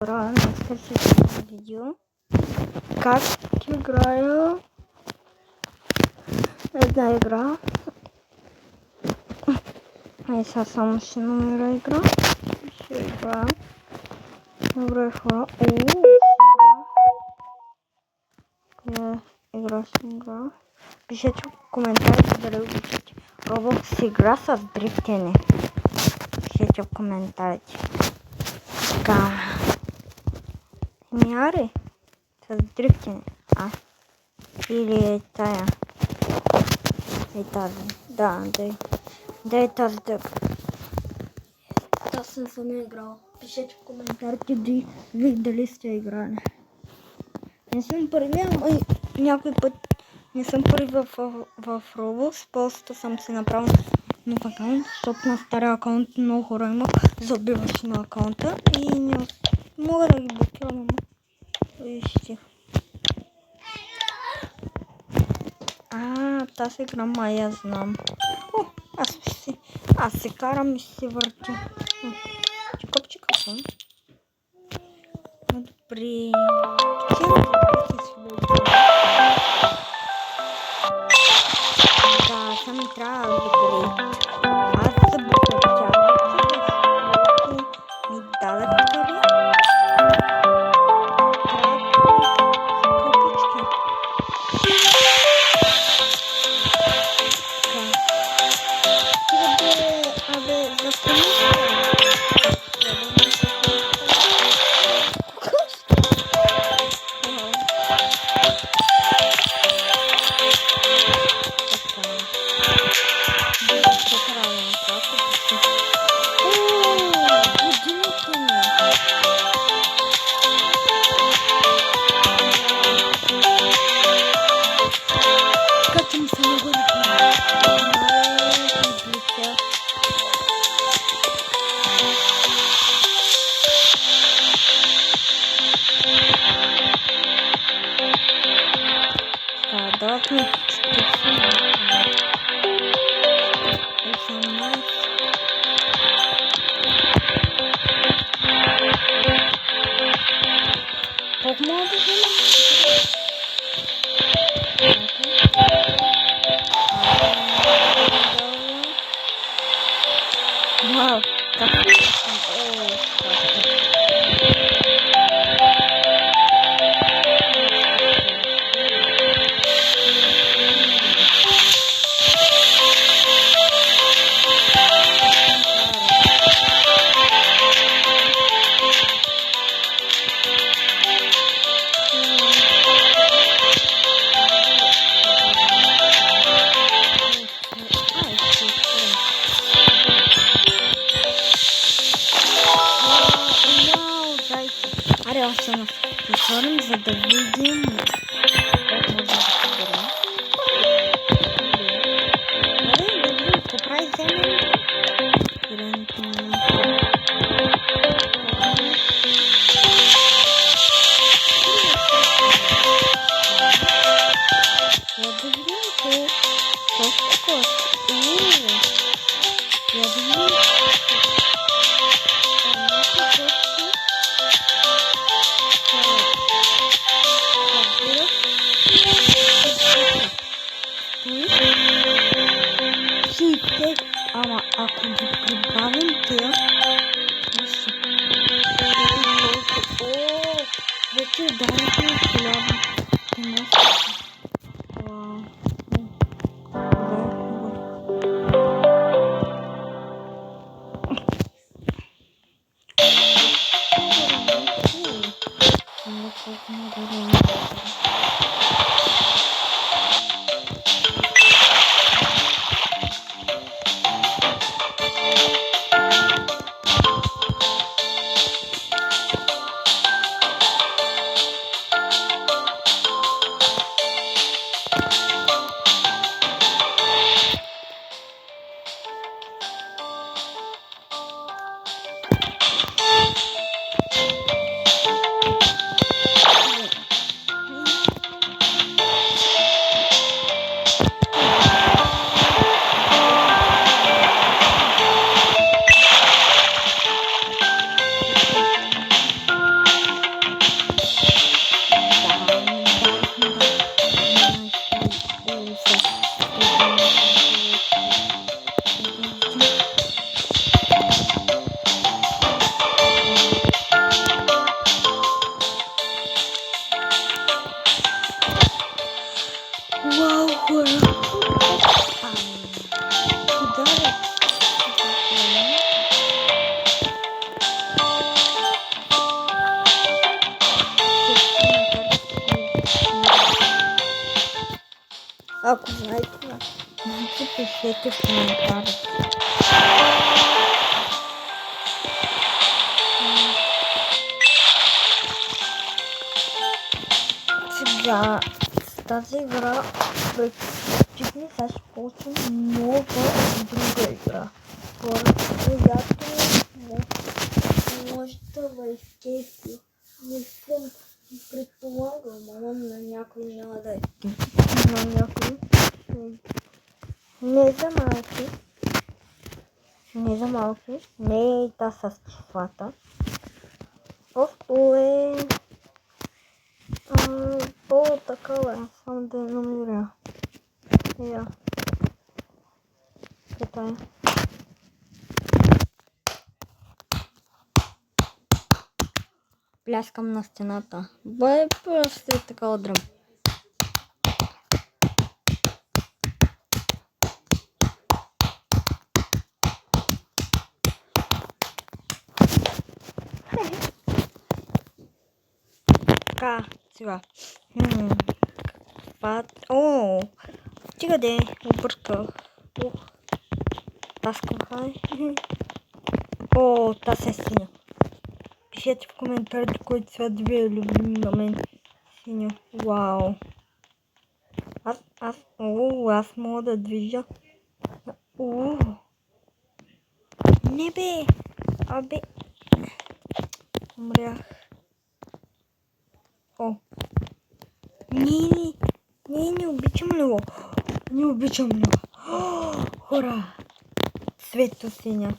Следващото видео. Как играя една игра. Сега само ще намеря игра. Ще играем. Добре хора. Коя игра ще игра? Пишете в коментарите дали обичате Roblox игра с дрифтене. Пишете в коментарите. Така. Мяри с дрифтене. Или тая. И тази. Да е тази дък. Аз съм не играл. Пишете в коментарите ви дали сте играли. Не съм първи, ама някой път не съм първи в Roblox. Просто съм си направил нов акаунт, защото на стария акаунт много хора имах забиващи на акаунта и не мога да ги блокирам. Вижте. Тази игра май я знам. Аз се карам и се въртя. Чикоп съм. Добре. Да, само трябва добре. Аз забъртях. Ми дадах пари. Отворим, за да видим как може да се бърне. Да видим какво прави земя. Ама ако ги прибавим тия, вече ударихме 1000. Ако знаете това, пишете в коментарите. Сега с тази игра практически сега ще получим нова друга игра. Хората, която може да ме изкепи. Не съм предполагал, на някой няма да е. На някой. Не за малки. Не за малки. Не е та с числата. Просто е по-такава е. Само да я намеря. Я. Ето е. Пляскам на стената. Бе, просто е така удрям. Така, сега. О, стига де, обърках. Таскаха. О, тази е синя. Пишете в коментарите кой цвят ви е любим на мен. Синя. Вау. Аз мога да движа. Не бе. Абе. Умрях. О. Не обичам лево. Не обичам лево. Хора. Светло синя.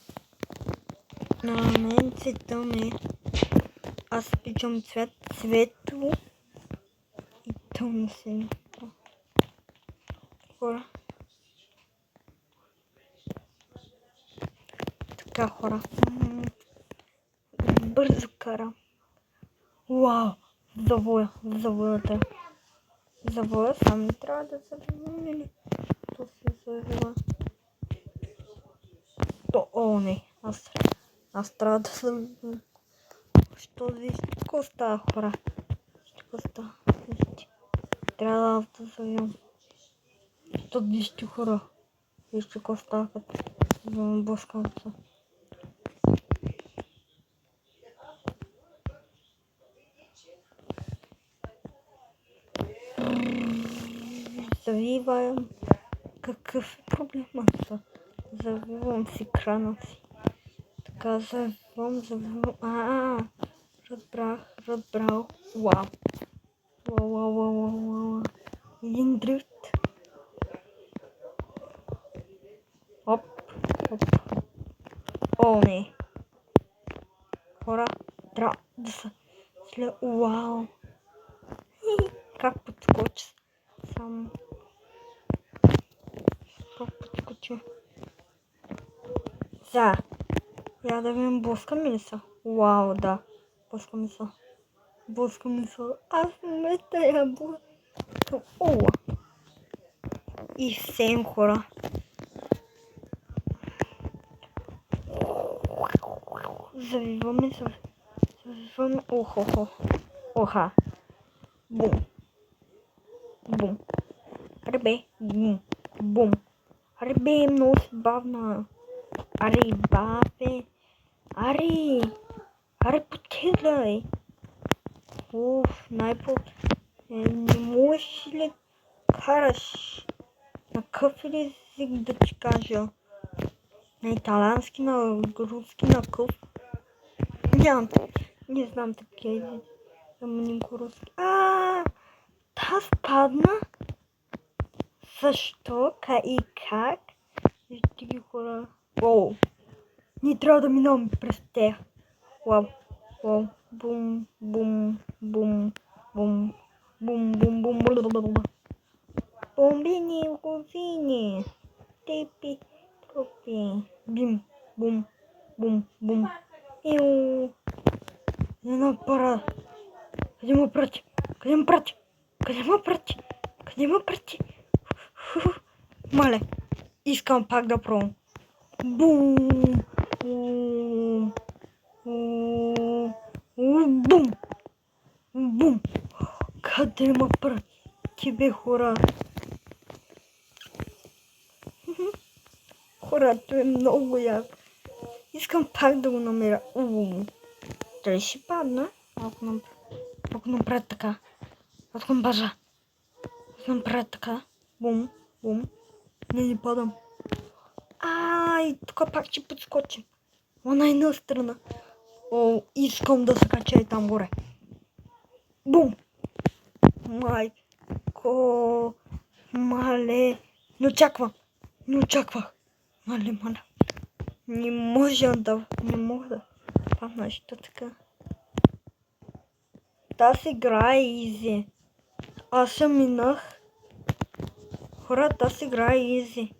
На мен цвета ми. Аз обичам цвет светло и тъмно синя. Хора. Така, хора. Бързо карам. Вау! Завоята. Завоя сам не трябва да завоя. То се завоя. Не. Аз трябва да съм... Що вижте? Какво става, хора? Какво става? Вижте. Трябва да завоям. Що вижте, хора? Вижте какво става, като блъскам се. Завивам. Какъв е проблемът? Завивам си крана си. Така, завивам. Разбрал. Вау. Един дрифт. Оп. О, не. Хора, трябва да са след... Вау. Как подскоча? Само... Как подскоча? За. Я да видим, блъскаме ли са? Вау, да. Блъскаме са. Аз в момента я блъскам. Ола. И всем, хора. Завиваме. Оха. Бум. Арбе. Бум. Арбе, много си бавна. Аре, бабе. Аре, потегляй. Не можеш ли караш? На какъв език да ти кажа? На италиански, на руски, на какъв? Не знам такива езици. Ама руски. Таз падна? Защо? И как? Вижте ги, хора. Оу. Ние трябва да минаваме през тях. Вау. Бум. Бомбини, гузини. Тепи, тропи. Бим. Бум. Иу. Една пара. Къде ме прати? Мале. Искам пак да пробвам. Бум. Къде ме прати, бе, хора? Хората е много яко. Искам пак да го намеря. Дали ще падна? Ако направя така. Откъм бажа. Ако направя така. Бум, бум. Не падам. И тук пак ще подскочим. На една страна. Искам да се кача и там горе. Бум! Майко! Мале! Не очаквах. Мале. Не мога да падна нещо така. Тази игра е изи. Аз се минах. Хора, тази игра е изи.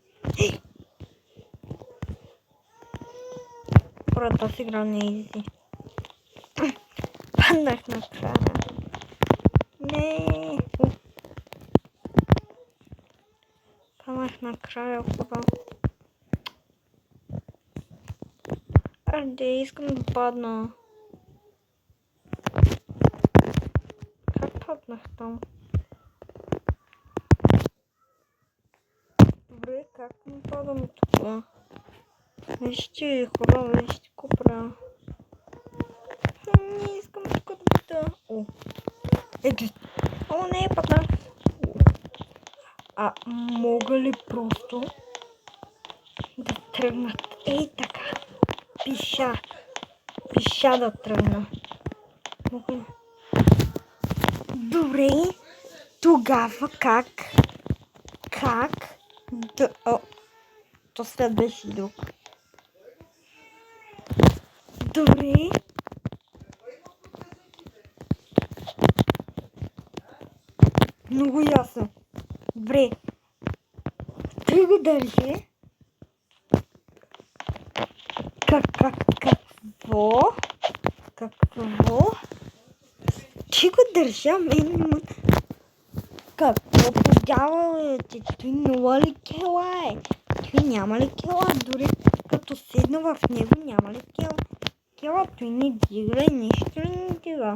Хора, тази игра не е изи. Паднах накрая. Не. Паднах накрая, хора. Айде, искам да падна. Как паднах там? Добре, как не падам тук? Вижте, хора, вижте какво правя. Не искам тук да бъда. Не, паднах. Мога ли просто да тръгна? Така. Пиша да тръгна. Мога ли? Добре. Тогава как да... То свят беше друг. Добре. Много ясно. Добре. Ти го държи. Какво? Ти го държа, Какво подявал ти? Той няма ли кела е? Той няма ли кела? Дори като седна в него няма ли кела? Той не дига и нищо не дига.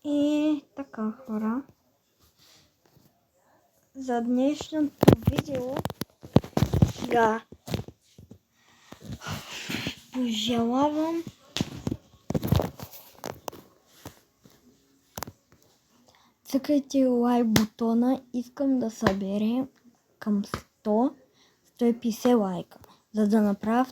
И така, хора. За днешното видео сега пожелавам цъкайте лайк бутона. Искам да съберем към 150 лайка, за да направя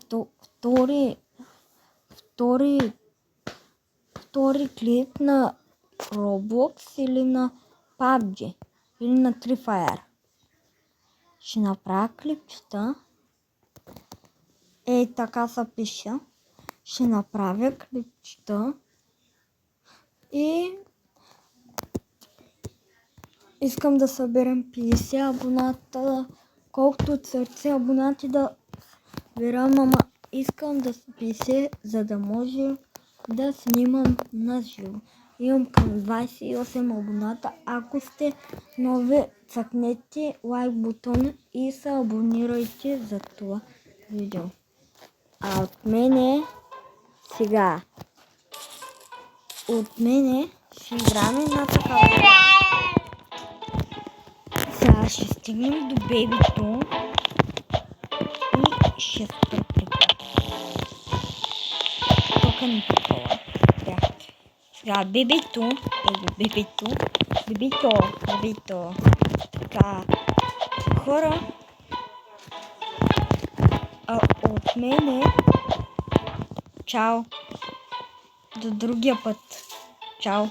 втори клип на Roblox или на PUBG или на Free Fire. Ще направя клипчета. Така се пиша. Ще направя клипчета. И искам да съберем 50 абоната. Колкото от сърце абонати да съберам, ама искам да са 50, за да може да снимам на живо. Имам към 28 абоната. Ако сте нови, цъкнете лайк бутона и се абонирайте за това видео. От мене сега. Ще играме на такава игра. Сега ще стигнем до бебито и ще спрем. Тук ни такова. Сега бебито. Така. Хора. От мене. Чао. До другия път. Чао.